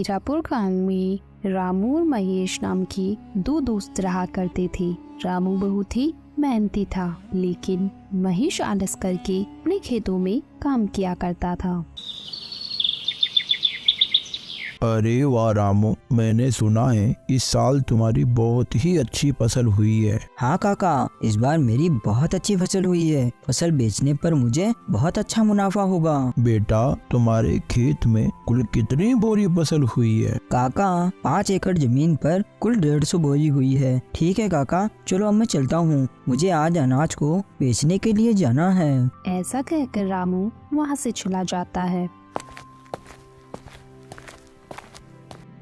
मीरापुर गांव में रामू और महेश नाम के दो दोस्त रहा करते थे। रामू बहुत ही मेहनती था, लेकिन महेश आलस करके अपने खेतों में काम किया करता था। अरे वाह रामू, मैंने सुना है इस साल तुम्हारी बहुत ही अच्छी फसल हुई है। हाँ काका, इस बार मेरी बहुत अच्छी फसल हुई है। फसल बेचने पर मुझे बहुत अच्छा मुनाफा होगा। बेटा, तुम्हारे खेत में कुल कितनी बोरी फसल हुई है? काका, 5 एकड़ जमीन पर कुल 150 बोरी हुई है। ठीक है काका, चलो अब मैं चलता हूँ, मुझे आज अनाज को बेचने के लिए जाना है। ऐसा कहकर रामू वहाँ से चला जाता है।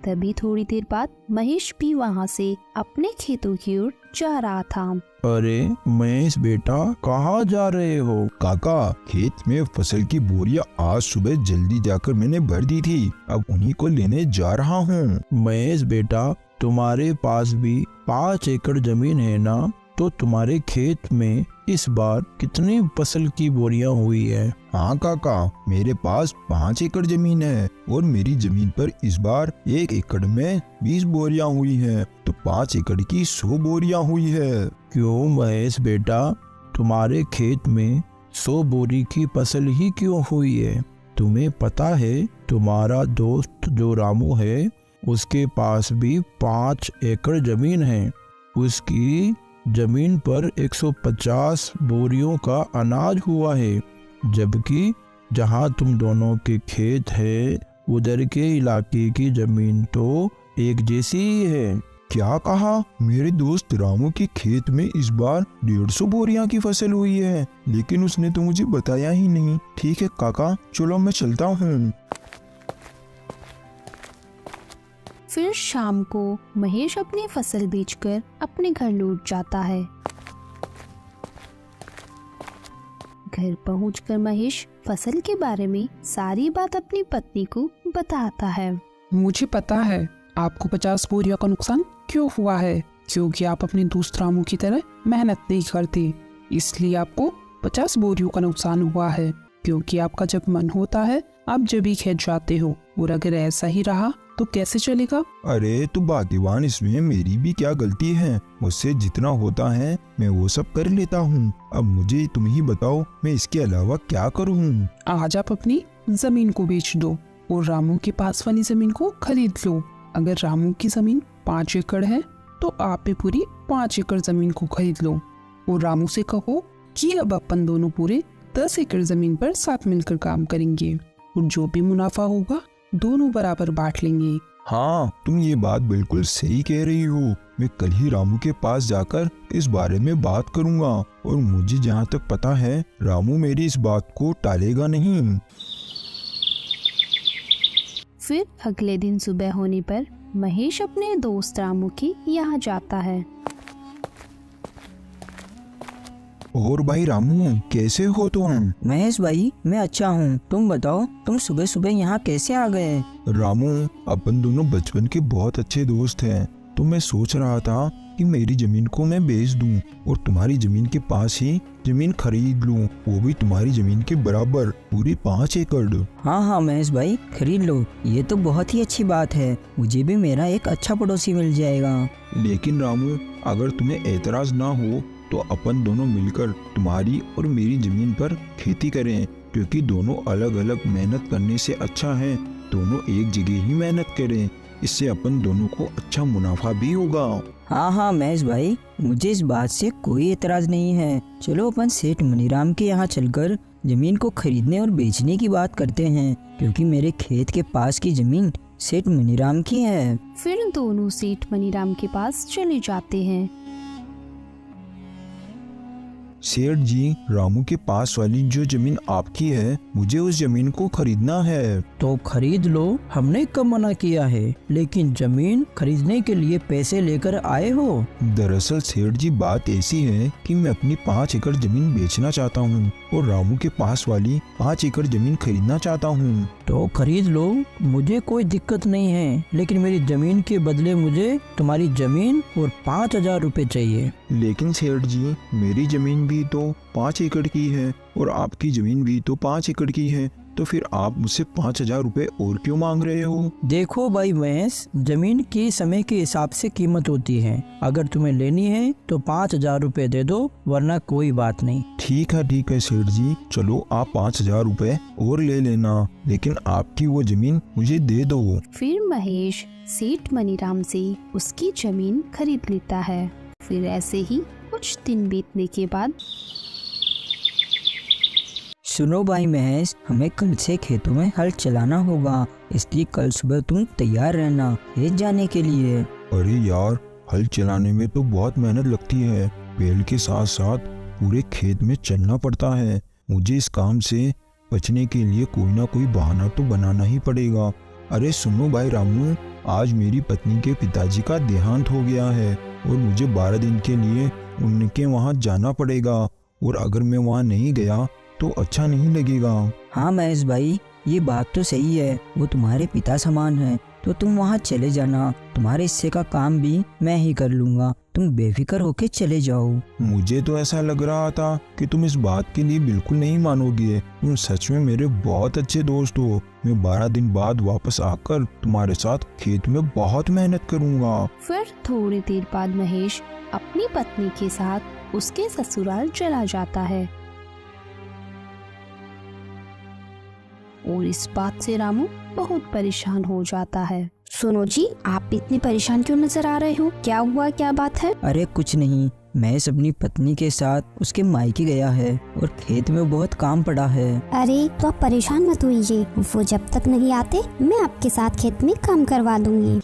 तभी थोड़ी देर बाद महेश भी वहाँ से अपने खेतों की ओर जा रहा था। अरे महेश बेटा, कहाँ जा रहे हो? काका, खेत में फसल की बोरियां आज सुबह जल्दी जाकर मैंने भर दी थी, अब उन्हीं को लेने जा रहा हूँ। महेश बेटा, तुम्हारे पास भी 5 एकड़ जमीन है ना? तो तुम्हारे खेत में इस बार कितनी फसल की बोरियां हुई है? हाँ काका, मेरे पास 5 एकड़ जमीन है और मेरी जमीन पर इस बार 1 एकड़ में 20 बोरियां हुई हैं, तो 5 एकड़ की 100 बोरियां हुई है। क्यों महेश बेटा, तुम्हारे खेत में 100 बोरी की फसल ही क्यों हुई है? तुम्हें पता है तुम्हारा दोस्त जो रामू है, उसके पास भी 5 एकड़ जमीन है। उसकी जमीन पर 150 बोरियों का अनाज हुआ है, जबकि जहां तुम दोनों के खेत है उधर के इलाके की जमीन तो एक जैसी ही है। क्या कहा? मेरे दोस्त रामू के खेत में इस बार 150 बोरियां की फसल हुई है, लेकिन उसने तो मुझे बताया ही नहीं। ठीक है काका, चलो मैं चलता हूँ। फिर शाम को महेश अपनी फसल बेचकर अपने घर लौट जाता है। घर पहुंचकर महेश फसल के बारे में सारी बात अपनी पत्नी को बताता है। मुझे पता है आपको 50 बोरियों का नुकसान क्यों हुआ है, क्योंकि आप अपने दोस्त रामू की तरह मेहनत नहीं करते, इसलिए आपको 50 बोरियों का नुकसान हुआ है। क्योंकि आपका जब मन होता है आप जब भी खेत जाते हो, और अगर ऐसा ही रहा तो कैसे चलेगा? अरे तू भाग्यवान, इसमें मेरी भी क्या गलती है? मुझसे जितना होता है मैं वो सब कर लेता हूँ। अब मुझे तुम ही बताओ, मैं इसके अलावा क्या करूँ? आज आप अपनी जमीन को बेच दो और रामू के पास वाली जमीन को खरीद लो। अगर रामू की जमीन 5 एकड़ है तो आप भी पूरी 5 एकड़ जमीन को खरीद लो, और रामू से कहो कि अब अपन दोनों पूरे 10 एकड़ जमीन पर साथ मिलकर काम करेंगे, और जो भी मुनाफा होगा दोनों बराबर बांट लेंगे। हाँ, तुम ये बात बिल्कुल सही कह रही हो। मैं कल ही रामू के पास जाकर इस बारे में बात करूंगा, और मुझे जहाँ तक पता है रामू मेरी इस बात को टालेगा नहीं। फिर अगले दिन सुबह होने पर महेश अपने दोस्त रामू के यहाँ जाता है। और भाई रामू, कैसे हो तुम? महेश भाई, मैं अच्छा हूँ, तुम बताओ, तुम सुबह सुबह यहाँ कैसे आ गए? रामू, अपन दोनों बचपन के बहुत अच्छे दोस्त हैं, तो मैं सोच रहा था कि मेरी जमीन को मैं बेच दूं और तुम्हारी जमीन के पास ही जमीन खरीद लूं, वो भी तुम्हारी जमीन के बराबर, पूरी 5 एकड़। हाँ हाँ महेश भाई, खरीद लो, ये तो बहुत ही अच्छी बात है, मुझे भी मेरा एक अच्छा पड़ोसी मिल जाएगा। लेकिन रामू, अगर तुम्हें ऐतराज ना हो तो अपन दोनों मिलकर तुम्हारी और मेरी जमीन पर खेती करें, क्योंकि दोनों अलग अलग मेहनत करने से अच्छा है दोनों एक जगह ही मेहनत करें, इससे अपन दोनों को अच्छा मुनाफा भी होगा। हाँ हाँ महेश भाई, मुझे इस बात से कोई एतराज नहीं है। चलो अपन सेठ मनीराम के यहाँ चलकर जमीन को खरीदने और बेचने की बात करते हैं, क्योंकि मेरे खेत के पास की जमीन सेठ मनीराम की है। फिर दोनों सेठ मनीराम के पास चले जाते हैं। सेठ जी, रामू के पास वाली जो जमीन आपकी है, मुझे उस जमीन को खरीदना है। तो खरीद लो, हमने कब मना किया है, लेकिन जमीन खरीदने के लिए पैसे लेकर आए हो? दरअसल सेठ जी, बात ऐसी है कि मैं अपनी 5 एकड़ जमीन बेचना चाहता हूँ और रामू के पास वाली 5 एकड़ जमीन खरीदना चाहता हूँ। तो खरीद लो, मुझे कोई दिक्कत नहीं है, लेकिन मेरी जमीन के बदले मुझे तुम्हारी जमीन और 5,000 रुपए चाहिए। लेकिन सेठ जी, मेरी जमीन भी तो 5 एकड़ की है और आपकी जमीन भी तो 5 एकड़ की है, तो फिर आप मुझसे 5,000 रुपए और क्यों मांग रहे हो? देखो भाई महेश, जमीन की समय के हिसाब से कीमत होती है। अगर तुम्हें लेनी है तो 5,000 रुपए दे दो, वरना कोई बात नहीं। ठीक है सेठ जी, चलो आप 5,000 रुपए और ले लेना, लेकिन आपकी वो जमीन मुझे दे दो। फिर महेश सेठ मनीराम से उसकी जमीन खरीद लेता है। फिर ऐसे ही कुछ दिन बीतने के बाद सुनो भाई महेश, हमें कल से खेतों में हल चलाना होगा, इसलिए कल सुबह तुम तैयार रहना खेत जाने के लिए। अरे यार, हल चलाने में तो बहुत मेहनत लगती है, बैल के साथ साथ पूरे खेत में चलना पड़ता है। मुझे इस काम से बचने के लिए कोई ना कोई बहाना तो बनाना ही पड़ेगा। अरे सुनो भाई रामू, आज मेरी पत्नी के पिताजी का देहांत हो गया है और मुझे 12 दिन के लिए उनके वहाँ जाना पड़ेगा, और अगर मैं वहाँ नहीं गया तो अच्छा नहीं लगेगा। हाँ महेश भाई, ये बात तो सही है, वो तुम्हारे पिता समान है, तो तुम वहाँ चले जाना। तुम्हारे हिस्से का काम भी मैं ही कर लूँगा, तुम बेफिक्र होके चले जाओ। मुझे तो ऐसा लग रहा था कि तुम इस बात के लिए बिल्कुल नहीं मानोगे। तुम सच में मेरे बहुत अच्छे दोस्त हो। मैं 12 दिन बाद वापस आकर तुम्हारे साथ खेत में बहुत मेहनत करूँगा। फिर थोड़ी देर बाद महेश अपनी पत्नी के साथ उसके ससुराल चला जाता है और इस बात से रामू बहुत परेशान हो जाता है। सुनो जी, आप इतने परेशान क्यों नजर आ रहे हो? क्या हुआ, क्या बात है? अरे कुछ नहीं, महेश अपनी पत्नी के साथ उसके मायके गया है और खेत में बहुत काम पड़ा है। अरे तो आप परेशान मत होइए, वो जब तक नहीं आते मैं आपके साथ खेत में काम करवा दूंगी।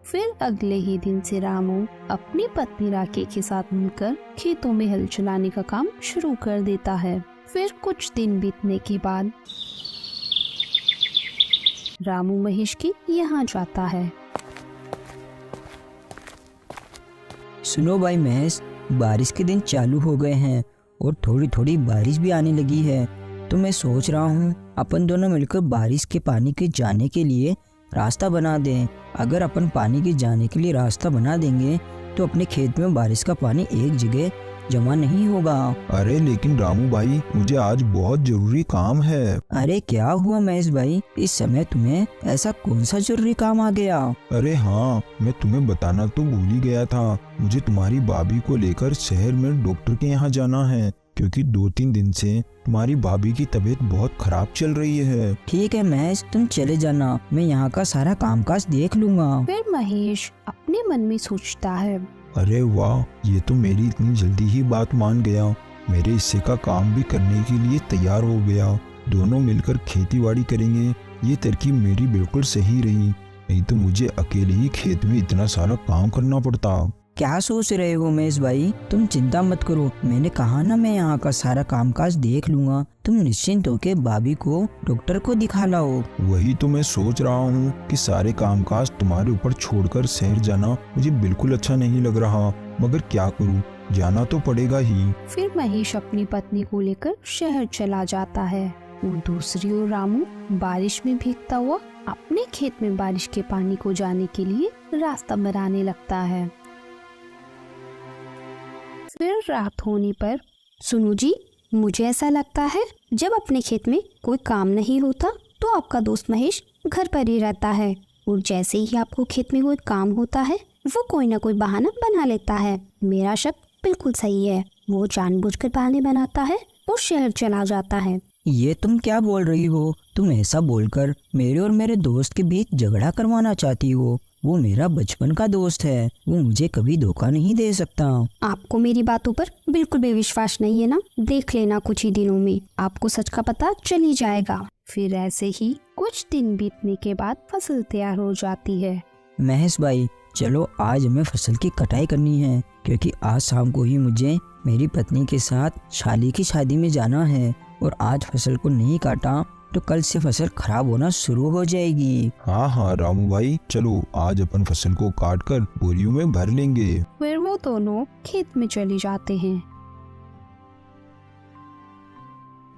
फिर अगले ही दिन से रामू अपनी पत्नी राके के साथ मिलकर खेतों में हल चलाने का काम शुरू कर देता है। फिर कुछ दिन बीतने के बाद रामू महेश के यहाँ जाता है। सुनो भाई महेश, बारिश के दिन चालू हो गए हैं और थोड़ी थोड़ी बारिश भी आने लगी है, तो मैं सोच रहा हूँ अपन दोनों मिलकर बारिश के पानी के जाने के लिए रास्ता बना दें। अगर अपन पानी के जाने के लिए रास्ता बना देंगे तो अपने खेत में बारिश का पानी एक जगह जमा नहीं होगा। अरे लेकिन रामू भाई, मुझे आज बहुत जरूरी काम है। अरे क्या हुआ महेश भाई, इस समय तुम्हें ऐसा कौन सा जरूरी काम आ गया? अरे हाँ, मैं तुम्हें बताना तो भूल ही गया था। मुझे तुम्हारी भाभी को लेकर शहर में डॉक्टर के यहाँ जाना है, क्योंकि 2-3 दिन से तुम्हारी भाभी की तबीयत बहुत खराब चल रही है। ठीक है महेश, तुम चले जाना, मैं यहाँ का सारा कामकाज देख लूँगा। फिर महेश अपने मन में सोचता है, अरे वाह, ये तो मेरी इतनी जल्दी ही बात मान गया। मेरे हिस्से का काम भी करने के लिए तैयार हो गया। दोनों मिलकर खेतीबाड़ी करेंगे। ये तरकीब मेरी बिल्कुल सही रही, नहीं तो मुझे अकेले ही खेत में इतना सारा काम करना पड़ता। क्या सोच रहे हो महेश भाई, तुम चिंता मत करो, मैंने कहा ना मैं यहाँ का सारा कामकाज देख लूँगा। तुम निश्चिंत होकर भाभी को डॉक्टर को दिखा लाओ। वही तो मैं सोच रहा हूँ कि सारे कामकाज तुम्हारे ऊपर छोड़कर शहर जाना मुझे बिल्कुल अच्छा नहीं लग रहा, मगर क्या करूँ, जाना तो पड़ेगा ही। फिर महेश अपनी पत्नी को लेकर शहर चला जाता है और दूसरी ओर रामू बारिश में भीगता हुआ अपने खेत में बारिश के पानी को जाने के लिए रास्ता बनाने लगता है। फिर रात होने पर सुनो जी, मुझे ऐसा लगता है जब अपने खेत में कोई काम नहीं होता तो आपका दोस्त महेश घर पर ही रहता है, और जैसे ही आपको खेत में कोई काम होता है वो कोई ना कोई बहाना बना लेता है। मेरा शक बिल्कुल सही है, वो जानबूझकर बहाने बनाता है और शहर चला जाता है। ये तुम क्या बोल रही हो? तुम ऐसा बोलकर मेरे और मेरे दोस्त के बीच झगड़ा करवाना चाहती हो? वो मेरा बचपन का दोस्त है, वो मुझे कभी धोखा नहीं दे सकता। आपको मेरी बातों पर बिल्कुल भी विश्वास नहीं है ना? देख लेना, कुछ ही दिनों में आपको सच का पता चल ही जाएगा। फिर ऐसे ही कुछ दिन बीतने के बाद फसल तैयार हो जाती है। महेश भाई, चलो आज हमें फसल की कटाई करनी है, क्योंकि आज शाम को ही मुझे मेरी पत्नी के साथ शाली की शादी में जाना है, और आज फसल को नहीं काटा तो कल से फसल खराब होना शुरू हो जाएगी। हाँ रामू भाई, चलो आज अपन फसल को काट कर बोरियों में भर लेंगे। फिर वो दोनों खेत में चले जाते हैं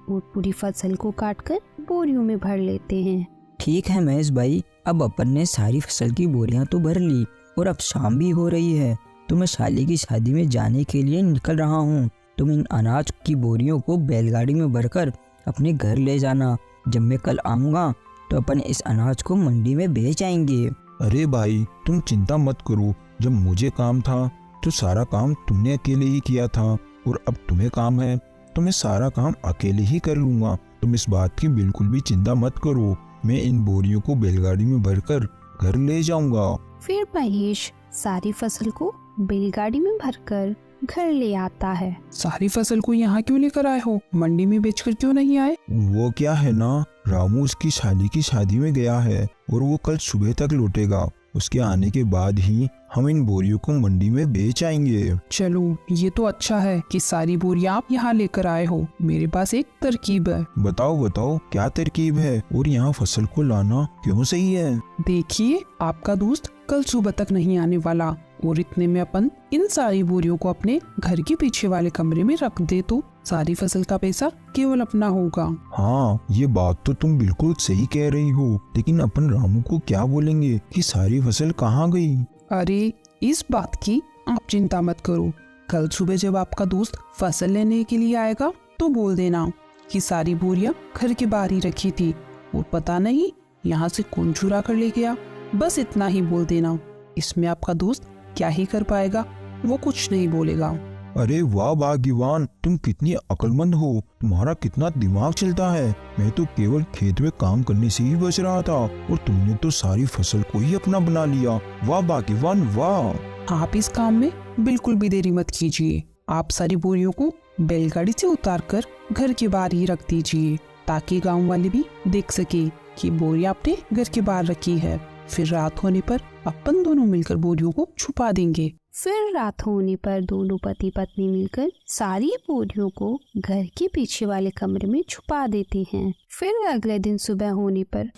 और पूरी फसल को काटकर बोरियों में भर लेते हैं। ठीक है महेश भाई, अब अपन ने सारी फसल की बोरियां तो भर ली और अब शाम भी हो रही है, तो मैं शाली की शादी में जाने के लिए निकल रहा हूँ। तुम इन अनाज की बोरियों को बैलगाड़ी में भरकर अपने घर ले जाना। जब मैं कल आऊँगा तो अपन इस अनाज को मंडी में बेच आएंगे। अरे भाई तुम चिंता मत करो, जब मुझे काम था तो सारा काम तुमने अकेले ही किया था, और अब तुम्हें काम है तो मैं सारा काम अकेले ही कर लूँगा। तुम इस बात की बिल्कुल भी चिंता मत करो, मैं इन बोरियों को बैलगाड़ी में भरकर घर ले जाऊँगा। फिर महेश सारी फसल को बैलगाड़ी में भरकर घर ले आता है। सारी फसल को यहाँ क्यों लेकर आए हो? मंडी में बेचकर क्यों नहीं आए? वो क्या है ना, रामू उसकी शादी में गया है और वो कल सुबह तक लौटेगा। उसके आने के बाद ही हम इन बोरियों को मंडी में बेच आएंगे। चलो ये तो अच्छा है कि सारी बोरियां आप यहाँ लेकर आए हो। मेरे पास एक तरकीब है। बताओ बताओ क्या तरकीब है, और यहाँ फसल को लाना क्यों सही है? देखिए, आपका दोस्त कल सुबह तक नहीं आने वाला, और इतने में अपन इन सारी बोरियों को अपने घर के पीछे वाले कमरे में रख दे तो सारी फसल का पैसा केवल अपना होगा। हाँ ये बात तो तुम बिल्कुल सही कह रही हो, लेकिन अपन रामू को क्या बोलेंगे कि सारी फसल कहाँ गई? अरे इस बात की आप चिंता मत करो। कल सुबह जब आपका दोस्त फसल लेने के लिए आएगा तो बोल देना कि सारी बोरियां घर के बाहर ही रखी थी और पता नहीं यहाँ से कौन चुरा कर ले गया। बस इतना ही बोल देना। इसमें आपका दोस्त क्या ही कर पाएगा, वो कुछ नहीं बोलेगा। अरे वाह भाग्यवान, तुम कितनी अक्लमंद हो, तुम्हारा कितना दिमाग चलता है। मैं तो केवल खेत में काम करने से ही बच रहा था और तुमने तो सारी फसल को ही अपना बना लिया। वाह भाग्यवान वाह। आप इस काम में बिल्कुल भी देरी मत कीजिए। आप सारी बोरियों को बैलगाड़ी से उतारकर घर के बाहर ही रख दीजिए, ताकि गांव वाले भी देख सके कि बोरियां आपने घर के बाहर रखी है। फिर रात होने पर अपन दोनों मिलकर बोरियों को छुपा देंगे। फिर रात होने पर दोनों पति पत्नी मिलकर सारी बोरियों को घर के पीछे वाले कमरे में छुपा देते हैं। फिर अगले दिन सुबह होने पर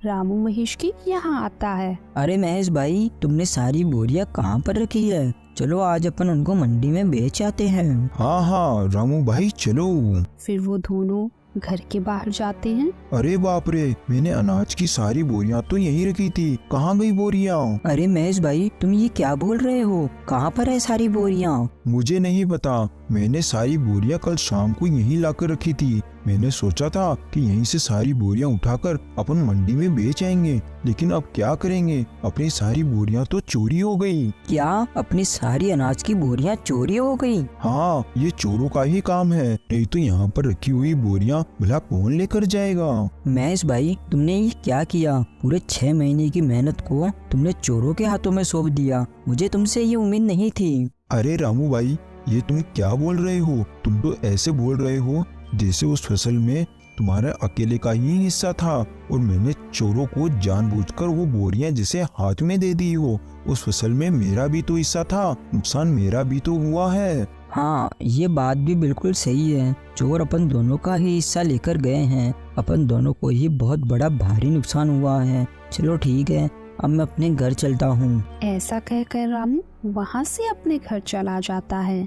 रामू महेश की यहाँ आता है। अरे महेश भाई, तुमने सारी बोरियां कहाँ पर रखी है? चलो आज अपन उनको मंडी में बेच आते हैं। हाँ हाँ रामू भाई चलो। फिर वो दोनों घर के बाहर जाते हैं। अरे बाप रे, मैंने अनाज की सारी बोरियां तो यहीं रखी थी, कहाँ गई बोरियां? अरे महेश भाई, तुम ये क्या बोल रहे हो? कहाँ पर है सारी बोरियां? मुझे नहीं पता, मैंने सारी बोरियां कल शाम को यहीं लाकर रखी थी। मैंने सोचा था कि यहीं से सारी बोरियां उठाकर अपन मंडी में बेच आएंगे, लेकिन अब क्या करेंगे, अपनी सारी बोरियां तो चोरी हो गई। क्या अपनी सारी अनाज की बोरियां चोरी हो गई? हाँ, ये चोरों का ही काम है, नहीं तो यहाँ पर रखी हुई बोरियां भला कौन लेकर जाएगा? महेश भाई, तुमने ये क्या किया? पूरे 6 महीने की मेहनत को तुमने चोरों के हाथों में सौंप दिया। मुझे तुमसे ये उम्मीद नहीं थी। अरे रामू भाई, ये तुम क्या बोल रहे हो? तुम तो ऐसे बोल रहे हो जैसे उस फसल में तुम्हारे अकेले का ही हिस्सा था और मैंने चोरों को जानबूझकर वो बोरियां जिसे हाथ में दे दी हो। उस फसल में मेरा भी तो हिस्सा था, नुकसान मेरा भी तो हुआ है। हाँ, ये बात भी बिल्कुल सही है। चोर अपन दोनों का ही हिस्सा लेकर गए हैं। अपन दोनों को ही बहुत बड़ा भारी नुकसान हुआ है। चलो ठीक है, अब मैं अपने घर चलता हूँ। ऐसा कहकर रामू वहाँ से अपने घर चला जाता है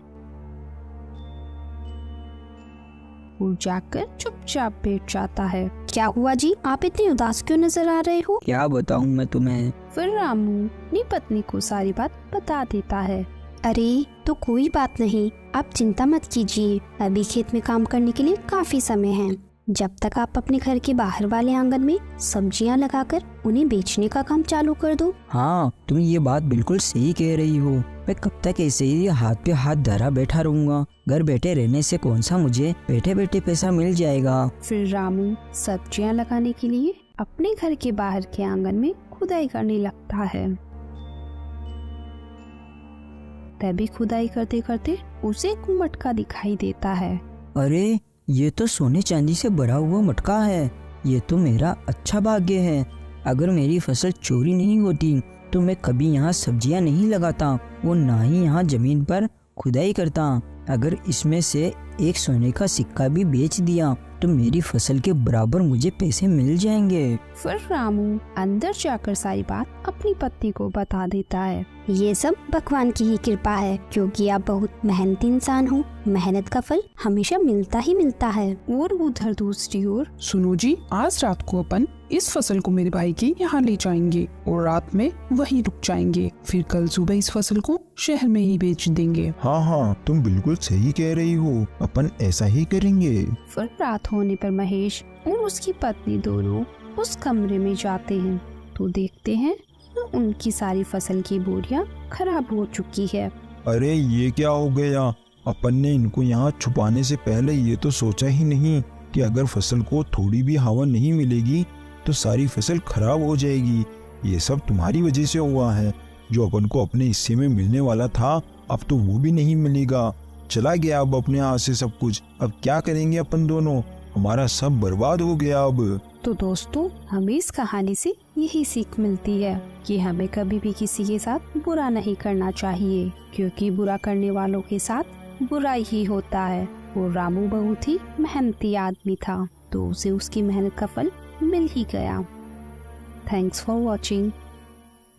और जाकर चुपचाप बैठ जाता है। क्या हुआ जी, आप इतनी उदास क्यों नजर आ रहे हो? क्या बताऊँ मैं तुम्हें? फिर रामू अपनी पत्नी को सारी बात बता देता है। अरे तो कोई बात नहीं, आप चिंता मत कीजिए। अभी खेत में काम करने के लिए काफी समय है। जब तक आप अपने घर के बाहर वाले आंगन में सब्जियां लगाकर उन्हें बेचने का काम चालू कर दो। हाँ, तुम ये बात बिल्कुल सही कह रही हो। मैं कब तक ऐसे ही हाथ पे हाथ धरा बैठा रहूंगा? घर बैठे रहने से कौन सा मुझे बैठे बैठे पैसा मिल जाएगा। फिर रामू सब्जियां लगाने के लिए अपने घर के बाहर के आंगन में खुदाई करने लगता है। तभी खुदाई करते करते उसे एक मटका दिखाई देता है। अरे ये तो सोने चांदी से भरा हुआ मटका है। ये तो मेरा अच्छा भाग्य है। अगर मेरी फसल चोरी नहीं होती तो मैं कभी यहाँ सब्जियाँ नहीं लगाता और ना ही यहाँ जमीन पर खुदाई करता। अगर इसमें से एक सोने का सिक्का भी बेच दिया तो मेरी फसल के बराबर मुझे पैसे मिल जाएंगे। फिर रामू अंदर जाकर सारी बात अपनी पत्नी को बता देता है। ये सब भगवान की ही कृपा है, क्योंकि आप बहुत मेहनती इंसान हो। मेहनत का फल हमेशा मिलता ही मिलता है। और उधर दूसरी ओर सुनो जी, आज रात को अपन इस फसल को मेरे भाई के यहाँ ले जाएंगे और रात में वहीं रुक जाएंगे। फिर कल सुबह इस फसल को शहर में ही बेच देंगे। हाँ हाँ, तुम बिल्कुल सही कह रही हो, अपन ऐसा ही करेंगे। फिर रात होने पर महेश और उसकी पत्नी दोनों उस कमरे में जाते हैं तो देखते हैं उनकी सारी फसल की बोरियां खराब हो चुकी है। अरे ये क्या हो गया? अपन ने इनको यहाँ छुपाने से पहले ये तो सोचा ही नहीं कि अगर फसल को थोड़ी भी हवा नहीं मिलेगी तो सारी फसल खराब हो जाएगी। ये सब तुम्हारी वजह से हुआ है। जो अपन को अपने हिस्से में मिलने वाला था अब तो वो भी नहीं मिलेगा। चला गया अब अपने हाथ से सब कुछ। अब क्या करेंगे अपन दोनों? हमारा सब बर्बाद हो गया अब। तो दोस्तों, हमें इस कहानी से यही सीख मिलती है कि हमें कभी भी किसी के साथ बुरा नहीं करना चाहिए, क्योंकि बुरा करने वालों के साथ बुरा ही होता है। और रामू बहुत ही मेहनती आदमी था तो उसे उसकी मेहनत का फल मिल ही गया। Thanks for watching.